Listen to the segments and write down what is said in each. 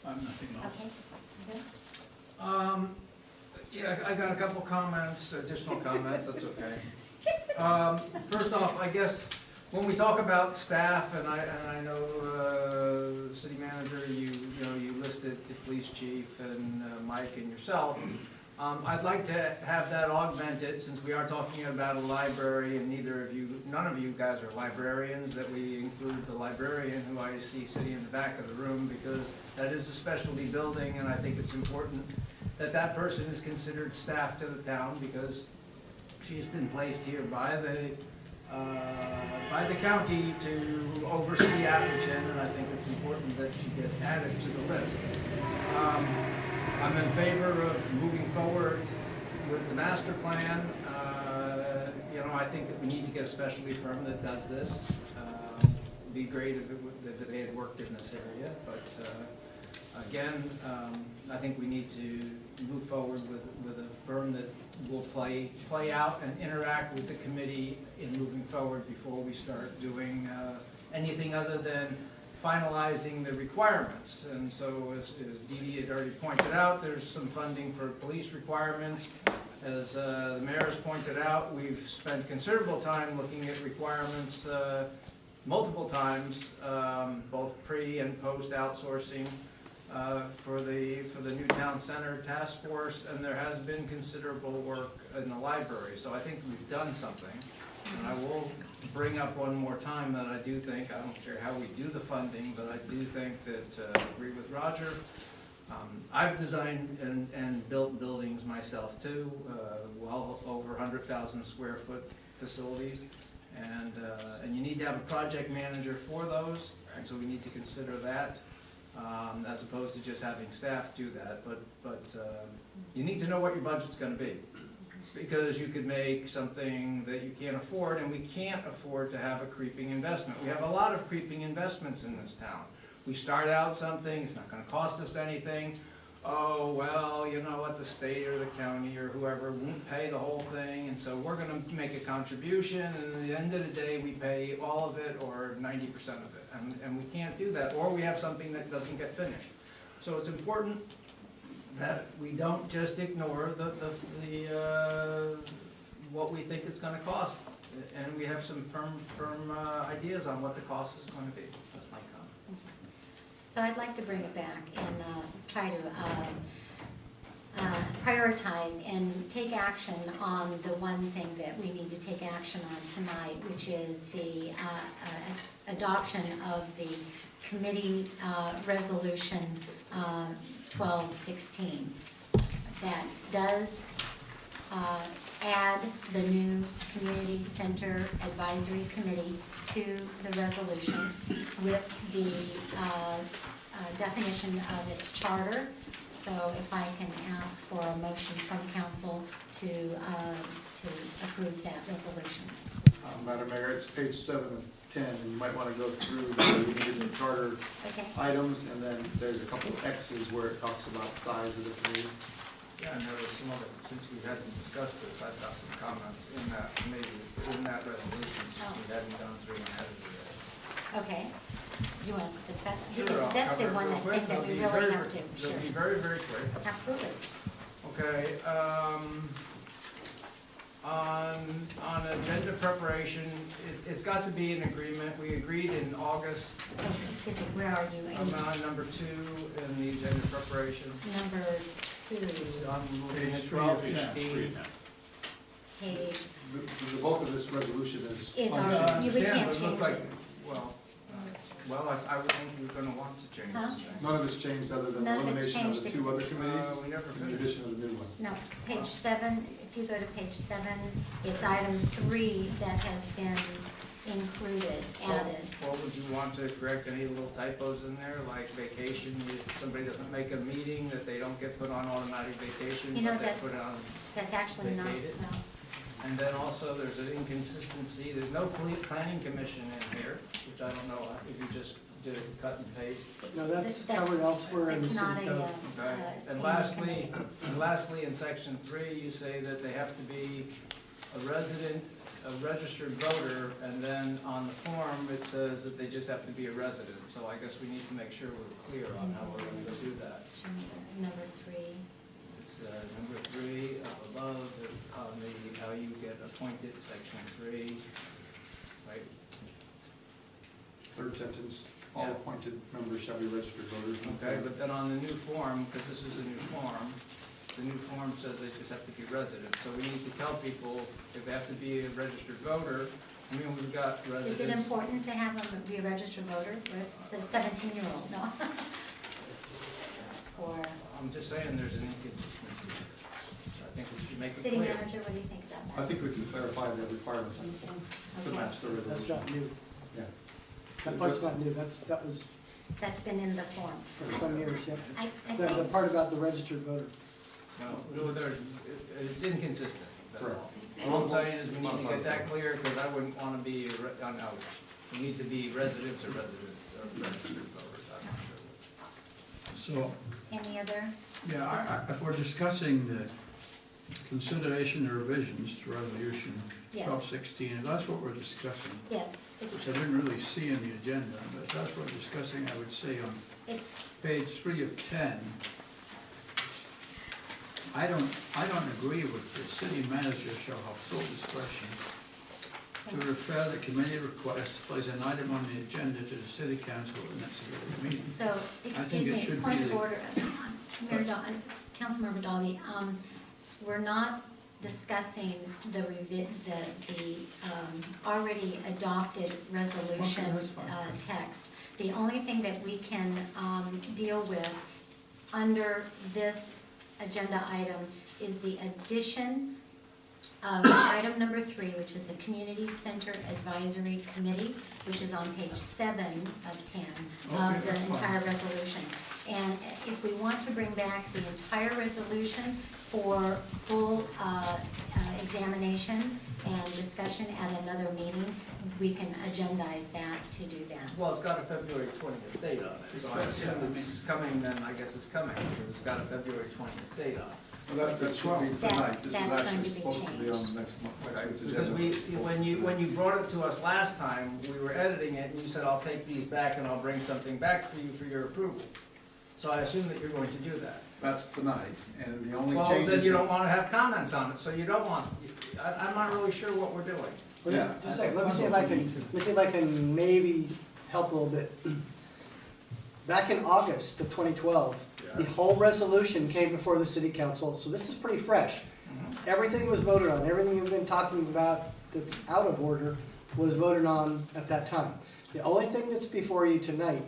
Nothing else. Okay. Yeah, I got a couple comments, additional comments, that's okay. First off, I guess, when we talk about staff, and I know, city manager, you listed the police chief and Mike and yourself. I'd like to have that augmented, since we are talking about a library, and none of you guys are librarians, that we include the librarian, who I see sitting in the back of the room, because that is a specialty building, and I think it's important that that person is considered staff to the town, because she's been placed here by the county to oversee Atherton, and I think it's important that she gets added to the list. I'm in favor of moving forward with the master plan. I think that we need to get a specialty firm that does this. It'd be great if they had worked in this area, but again, I think we need to move forward with a firm that will play out and interact with the committee in moving forward before we start doing anything other than finalizing the requirements. And so, as Dee Dee had already pointed out, there's some funding for police requirements. As the mayor has pointed out, we've spent considerable time looking at requirements multiple times, both pre and post outsourcing for the new town center task force, and there has been considerable work in the library. So I think we've done something. And I will bring up one more time that I do think, I don't care how we do the funding, but I do think that, I agree with Roger. I've designed and built buildings myself too, well over 100,000 square foot facilities. And you need to have a project manager for those, and so we need to consider that, as opposed to just having staff do that. But you need to know what your budget's gonna be, because you could make something that you can't afford, and we can't afford to have a creeping investment. We have a lot of creeping investments in this town. We start out something, it's not gonna cost us anything. Oh, well, you know what, the state or the county or whoever won't pay the whole thing, and so we're gonna make a contribution, and at the end of the day, we pay all of it or 90% of it. And we can't do that, or we have something that doesn't get finished. So it's important that we don't just ignore what we think it's gonna cost, and we have some firm ideas on what the cost is gonna be. That's my comment. So I'd like to bring it back and try to prioritize and take action on the one thing that we need to take action on tonight, which is the adoption of the committee resolution 1216. That does add the new Community Center Advisory Committee to the resolution with the definition of its charter. So if I can ask for a motion from council to approve that resolution. Madam Mayor, it's page 7 of 10, and you might want to go through the charter Okay. items, and then there's a couple of X's where it talks about size of the committee. Yeah, and there was some of it, since we hadn't discussed this, I've got some comments in that committee, in that resolution, since we hadn't gone through and had it today. Okay. You want to discuss it? Sure, Because I'll that's the cover it one real that quick. thing that we It'll be really very have to. quick. Sure. It'll be very, very quick. Absolutely. Okay, on agenda preparation, it's got to be an agreement. We agreed in August, So, excuse me, where are you? on number 2 in the agenda preparation. Number 2, It's on Page page 3 12, of 10. 16. page, The bulk of this resolution is Is our- functioning. you- we Yeah, can't but it looks change like, it. well, I would think we're gonna want to change Huh? this thing. None of it's changed other than the None of it's elimination of the changed 2 other except- committees, We never and the finished. addition of the new one. no, page 7, if you go to page 7, it's item 3 that has been included, added. Well, would you want to correct any little typos in there, like vacation, if somebody doesn't make a meeting, that they don't get put on automatic vacation, You know, but they that's- put it on. That's actually not, Vacated. no. And then also, there's an inconsistency, there's no planning commission in here, which I don't know if you just did a cut and paste. No, that's That's- covered elsewhere in the It's city not a, code. Okay, it's and in the lastly, in section 3, you say that they have to be a resident a registered voter, and then on the form, it says that they just have to be a resident. So I guess we need to make sure we're clear on how we're going to do that. Show me the number 3. It's number 3 up above, on the, how you get appointed, section 3, right? Third sentence, all Yeah. appointed members shall be registered voters. Okay, but then on the new form, because this is a new form, the new form says they just have to be residents. So we need to tell people if they have to be a registered voter. I mean, we've got residents. Is it important to have them be a registered voter? It says 17-year-old, no? Or, I'm just saying there's an inconsistency. So I think we should make it city clear. manager, what do you think about that? I think we can clarify the requirements on the form to Okay. match the That's resolution. not new. Yeah. That part's not new, that was That's been in the form. for some years, yep. I The think, part about the registered voter. No, it's inconsistent, that's all. Correct. All I'm saying is we need to get that clear, because I wouldn't want to be, no, we need to be residents or registered voters, I'm not sure. So, any other? yeah, if we're discussing the consideration or revisions to resolution Yes. 1216, if that's what we're discussing, Yes, which I didn't really see in the agenda, but if that's what we're discussing, I would say on it's, page 3 of 10, I don't agree with the city manager shall have sole discretion to refer the committee request to place an item on the agenda to the city council at the next regular meeting. so, excuse it me, should point be of the- order. Councilmember Dalby, we're not discussing the already adopted resolution Okay, that's fine. text. The only thing that we can deal with under this agenda item is the addition of item number 3, which is the Community Center Advisory Committee, which is on page 7 of 10 Okay, of the that's fine. entire resolution. And if we want to bring back the entire resolution for full examination and discussion at another meeting, we can agendize that to do that. Well, it's got a February 20th date on it, so I assume it's coming, then I guess it's coming, because it's got a February 20th date on it. Well, that should be tonight. This was That's going actually to be supposed to be on changed. next month. Okay, next week's because agenda. when you brought it to us last time, we were editing it, and you said, I'll take these back and I'll bring something back for you for your approval. So I assume that you're going to do that. That's tonight, and the only Well, changes. then you don't want to have comments on it, so you don't want, I'm not really sure what we're doing. Well, Yeah. just a second, let me see if I can maybe help a little bit. Back in August of 2012, the whole resolution came before the city council, so this is pretty fresh. Everything was voted on, everything you've been talking about that's out of order was voted on at that time. The only thing that's before you tonight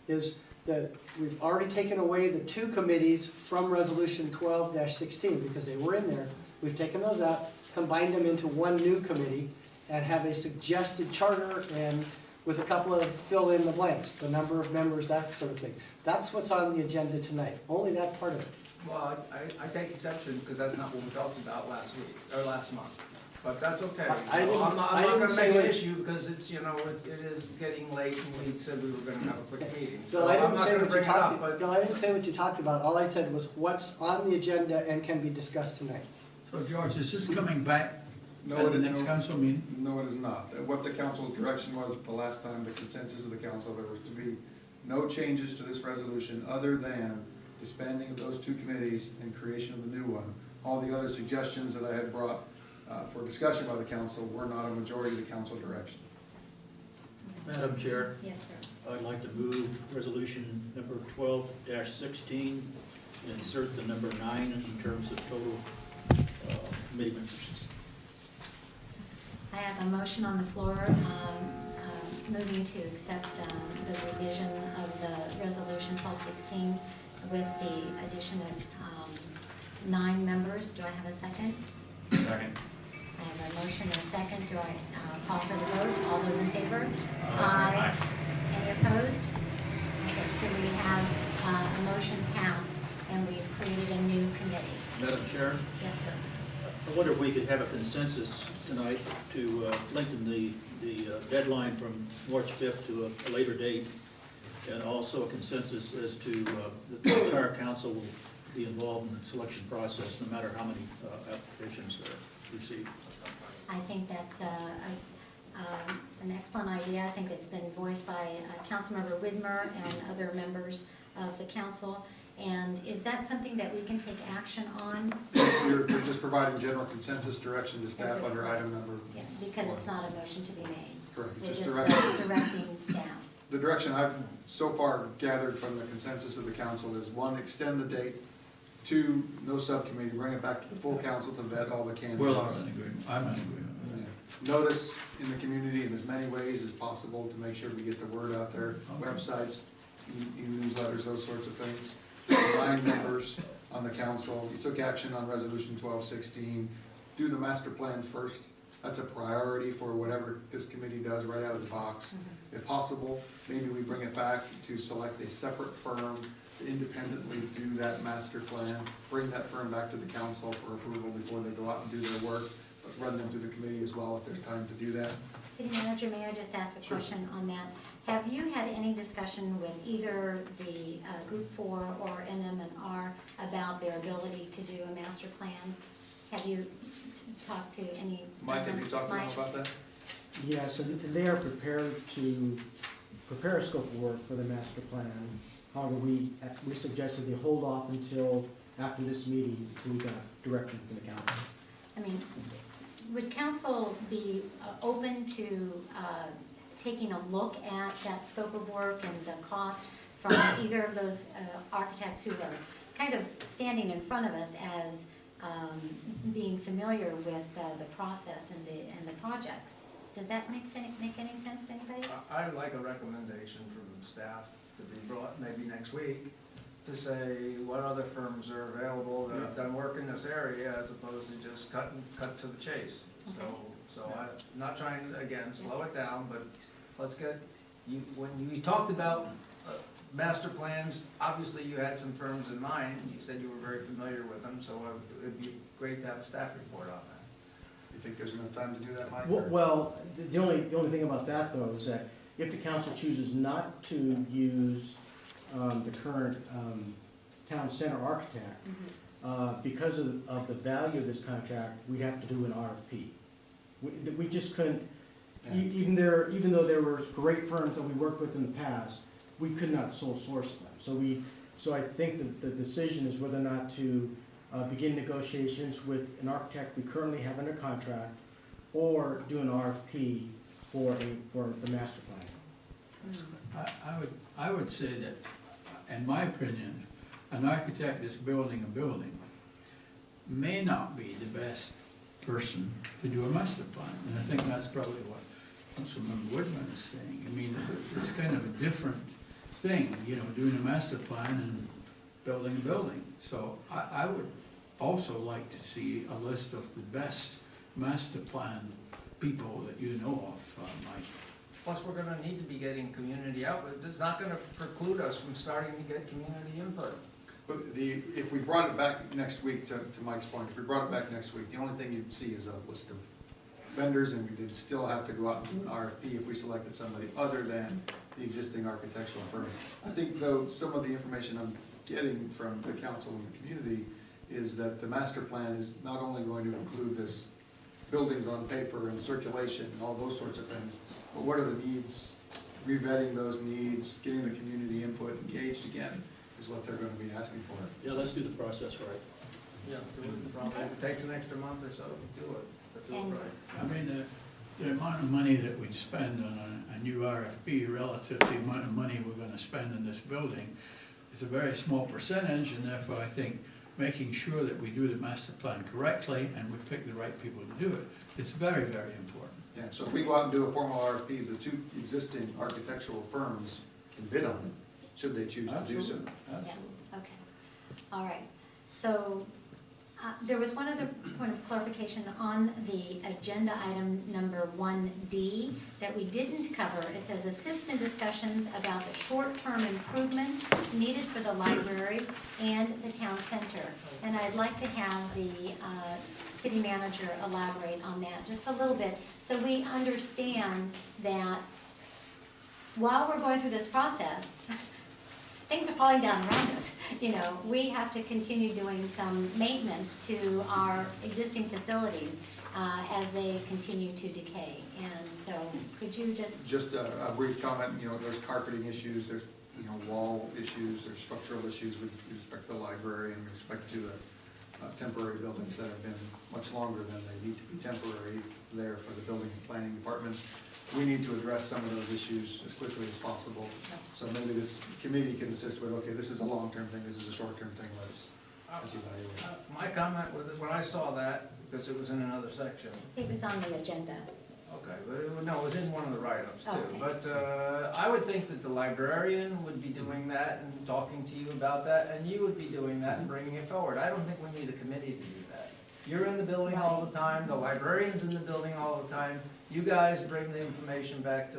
is that we've already taken away the 2 committees from resolution 12-16 because they were in there. We've taken those out, combined them into one new committee, and have a suggested charter and with a couple of fill in the blanks, the number of members, that sort of thing. That's what's on the agenda tonight, only that part of it. Well, I take exception, because that's not what we talked about last week, or last month. But that's okay. I didn't- I'm I not didn't gonna say make an what- issue, because it's, it is getting late, and we said we were gonna have a quick meeting. Bill, So I I'm didn't not say gonna what you bring it up, talked, but Bill, I didn't say what you talked about, all I said was what's on the agenda and can be discussed tonight. So George, is this coming back No, at the it- next no. council meeting? No, it is not. What the council's direction was the last time, the consensus of the council, there was to be no changes to this resolution other than disbanding of those 2 committees and creation of the new one. All the other suggestions that I had brought for discussion by the council were not a majority of the council direction. Madam Chair, Yes, sir. I'd like to move resolution number 12-16 and insert the number 9 in terms of total committee members. I have a motion on the floor moving to accept the revision of the resolution 1216 with the addition of 9 members. Do I have a second? Second. I have a motion and a second. Do I call for the vote? All those in favor? Aye. Any opposed? Okay, so we have a motion passed and we've created a new committee. Madam Chair, Yes, sir. I wonder if we could have a consensus tonight to lengthen the deadline from March 5th to a later date, and also a consensus as to the entire council will be involved in the selection process, no matter how many applications are received. I think that's an excellent idea. I think it's been voiced by Councilmember Widmer and other members of the council. And is that something that we can take action on? You're just providing general consensus direction to staff under item number. Yeah, because it's not a motion to be made. Correct, We're just just direction. directing staff. The direction I've so far gathered from the consensus of the council is, one, extend the date, two, no subcommittee, bring it back to the full council to vet all the candidates. Well, I'm in agreement, I'm in agreement with that. Notice in the community in as many ways as possible to make sure we get the word out there, Okay. websites, newsletters, those sorts of things. Remind members on the council, you took action on resolution 1216, do the master plan first. That's a priority for whatever this committee does right out of the box. If possible, maybe we bring it back to select a separate firm to independently do that master plan, bring that firm back to the council for approval before they go out and do their work, but run them through the committee as well if there's time to do that. City Manager, may I just ask a Sure. question on that? Have you had any discussion with either the Group 4 or NM&R about their ability to do a master plan? Have you talked to any? Mike, have you talked to them Mike? about that? Yes, and they are prepared to prepare a scope of work for the master plan. However, we suggested they hold off until after this meeting, until we got direction from the council. I mean, would council be open to taking a look at that scope of work and the cost from either of those architects who are kind of standing in front of us as being familiar with the process and the projects? Does that make any sense to anybody? I'd like a recommendation from staff to be brought maybe next week to say what other firms are available that have done work in this area as opposed to just cut to the chase. Okay. So I'm not trying to, again, slow it down, but let's get, when you talked about master plans, obviously you had some firms in mind. You said you were very familiar with them, so it'd be great to have a staff report on that. You think there's enough time to do that, Mike? Well, the only thing about that though is that if the council chooses not to use the current town center architect, because of the value of this contract, we have to do an RFP. We just couldn't, even though there were great firms that we worked with in the past, we could not sole source them. So I think that the decision is whether or not to begin negotiations with an architect we currently have under contract, or do an RFP for the master plan. I would say that, in my opinion, an architect that's building a building may not be the best person to do a master plan, and I think that's probably what Councilmember Woodman is saying. I mean, it's kind of a different thing, you know, doing a master plan and building a building. So I would also like to see a list of the best master plan people that you know of, Mike. Plus, we're gonna need to be getting community output. It's not gonna preclude us from starting to get community input. But if we brought it back next week, to Mike's point, if we brought it back next week, the only thing you'd see is a list of vendors, and we did still have to go out and do an RFP if we selected somebody other than the existing architectural firm. I think though, some of the information I'm getting from the council and the community is that the master plan is not only going to include this buildings on paper and circulation and all those sorts of things, but what are the needs, revetting those needs, getting the community input engaged again is what they're gonna be asking for. Yeah, let's do the process right. Yeah. If it takes an extra month or so, do it. Do it And- right. I mean, the amount of money that we spend on a new RFP relative to the amount of money we're gonna spend in this building is a very small percentage, and therefore I think making sure that we do the master plan correctly and we pick the right people to do it, it's very, very important. Yeah, so if we go out and do a formal RFP, the two existing architectural firms can bid on it, should they choose to do so. Absolutely, absolutely. Yeah, okay. All right. So there was one other point of clarification on the agenda item number 1D that we didn't cover. It says assist in discussions about the short-term improvements needed for the library and the town center. And I'd like to have the city manager elaborate on that just a little bit, so we understand that while we're going through this process, things are falling down around us. You know, we have to continue doing some maintenance to our existing facilities. as they continue to decay. And so could you just, Just a brief comment, there's carpeting issues, there's, wall issues, there's structural issues with respect to the library and with respect to the temporary buildings that have been much longer than they need to be temporary there for the building and planning departments. We need to address some of those issues as quickly as possible. So maybe this committee can assist with, okay, this is a long-term thing, this is a short-term thing, let's evaluate. My comment with it, when I saw that, because it was in another section, it was on the agenda. okay, but no, it was in one of the write-ups too. Okay. But I would think that the librarian would be doing that and talking to you about that, and you would be doing that and bringing it forward. I don't think we need a committee to do that. You're in the building all the time, the librarian's in the building all the time. You guys bring the information back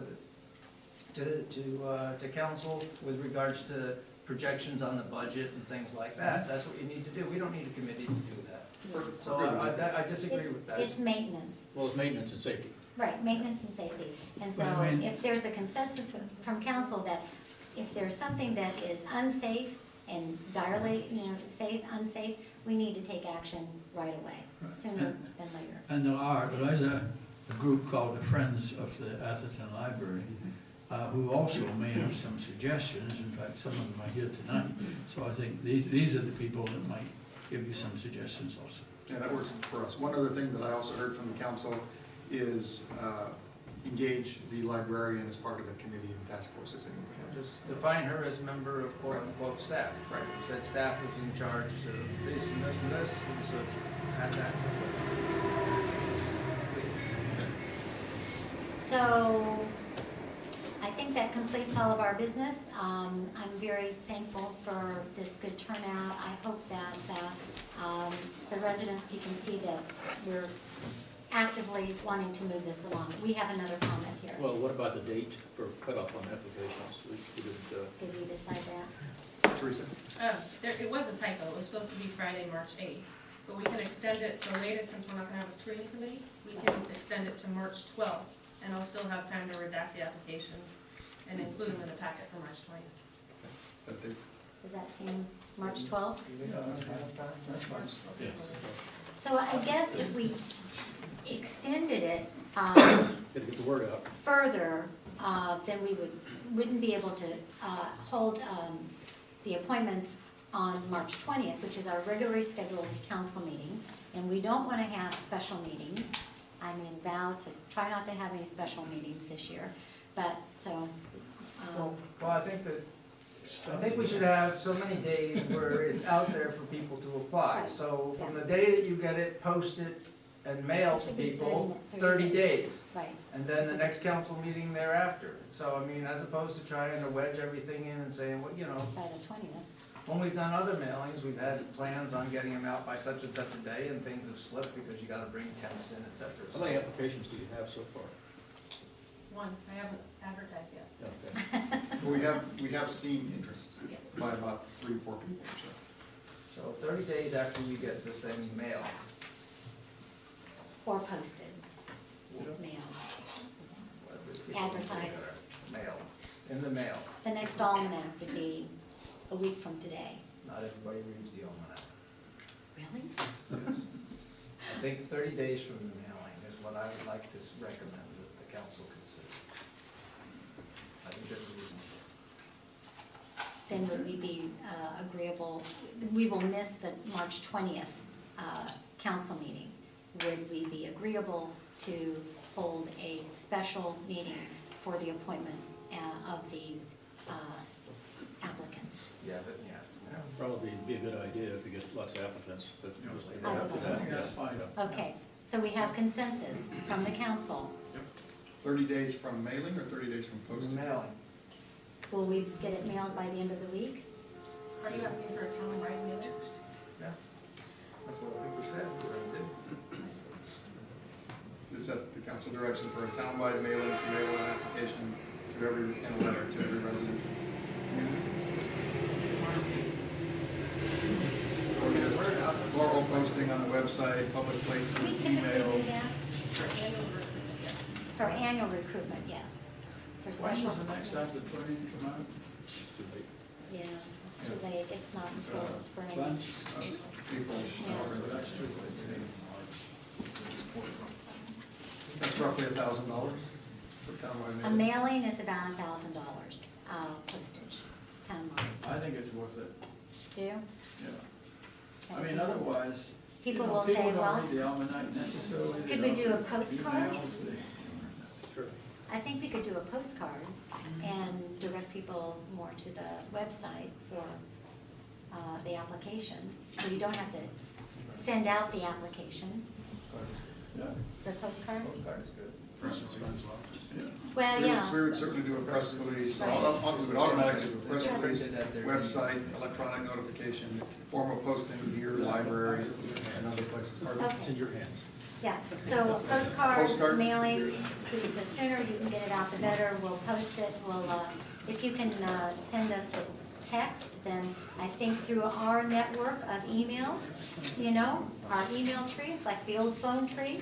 to council with regards to projections on the budget and things like that. That's what you need to do. We don't need a committee to do that. Perfect. So I disagree with that. It's maintenance. Well, it's maintenance and safety. Right, maintenance and safety. And so Well, I mean- if there's a consensus from council that if there's something that is unsafe and direly, unsafe, we need to take action right away, sooner than later. And there is a group called the Friends of the Atherton Library, who also may have some suggestions. In fact, some of them are here tonight. So I think these are the people that might give you some suggestions also. Yeah, that works for us. One other thing that I also heard from the council is engage the librarian as part of the committee and task forces. Just define her as a member of quote-unquote staff. Right. You said staff is in charge of this and this and this, and so add that to the list. Please. So I think that completes all of our business. I'm very thankful for this good turnout. I hope that the residents, you can see that we're actively wanting to move this along. We have another comment here. Well, what about the date for cutoff on applications? We didn't, Did we decide that? Teresa? It was a typo, it was supposed to be Friday, March 8th, but we can extend it, the latest, since we're not gonna have a screening committee, we can extend it to March 12th, and I'll still have time to redact the applications and include them in the packet for March 20th. Does that seem March 12th? yes. So I guess if we extended it Gotta get the word out. further, then we wouldn't be able to hold the appointments on March 20th, which is our regularly scheduled council meeting, and we don't want to have special meetings. I mean, vow to try not to have any special meetings this year, but, so, Well, I think we should have so many days where it's out there for people to apply. Right. So from the day that you get it posted and mailed It to should be people, 30 30 days. right. And then the next council meeting thereafter. So, I mean, as opposed to trying to wedge everything in and saying, well, By the 20th. when we've done other mailings, we've had plans on getting them out by such and such a day, and things have slipped because you gotta bring temps in, et cetera. How many applications do you have so far? One, I haven't advertised yet. Okay. We have seen interest Yes. by about 3 or 4 people. So 30 days after we get the thing mailed. Or posted, mail. Advertised. Mail, in the mail. The next almanac would be a week from today. Not everybody reads the almanac. Really? I think 30 days from the mailing is what I would like to recommend that the council consider. I think that's reasonable. Then would we be agreeable, we will miss the March 20th council meeting. Would we be agreeable to hold a special meeting for the appointment of these applicants? Yeah. Probably be a good idea if you get lots of applicants, but just leave it I up to would that. think that's fine. Okay, so we have consensus from the council. 30 days from mailing or 30 days from posting? Mailing. Will we get it mailed by the end of the week? Are you asking for a town-wide mailing? Yeah. That's what we said we're gonna do. Is that the council direction for a townwide mailing to mail an application to and a letter to every resident? Or just normal posting on the website, public Do we places, typically do emails? that? For annual recruitment, yes. For annual recruitment, yes. For When special. was the next Atherton come out? It's too late. Yeah, it's too late, it's not until spring. Bunch? People. Yeah. That's true. That's roughly $1,000 for townwide A mailing. mailing is about $1,000, postage, townwide. I think it's worth it, Do you? yeah. I Okay, mean, consensus? otherwise, you People know, will say, people well, don't read the almanac necessarily. They could we don't do a read postcard? emails, Sure. I think we could do a postcard and direct people more to the website for the application. So you don't have to send out the application. Yeah, Is it a postcard? Postcard is good. Press release as well. yeah. Well, We yeah. would certainly do a press release, Right. we would automatically do a press Yes. release, website, electronic notification, formal posting here, library, and other places. Pardon? Okay. It's in your hands. Yeah, so a postcard, Postcard. mailing, the sooner you can get it out, the better. We'll post it, if you can send us the text, then I think through our network of emails, you know, our email trees, like the old phone tree,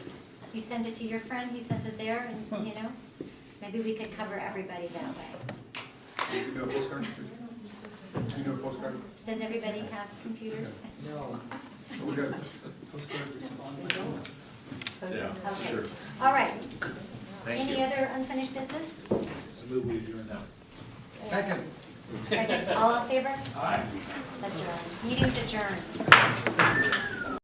you send it to your friend, he sends it there, and, you know, maybe we could cover everybody that way. You do a postcard? You do a postcard? Does everybody have computers? No. We're good. Okay. All right. Any other unfinished business? I move we adjourn now. Second. Second. All in favor? Aye. Adjourned. Meeting's adjourned.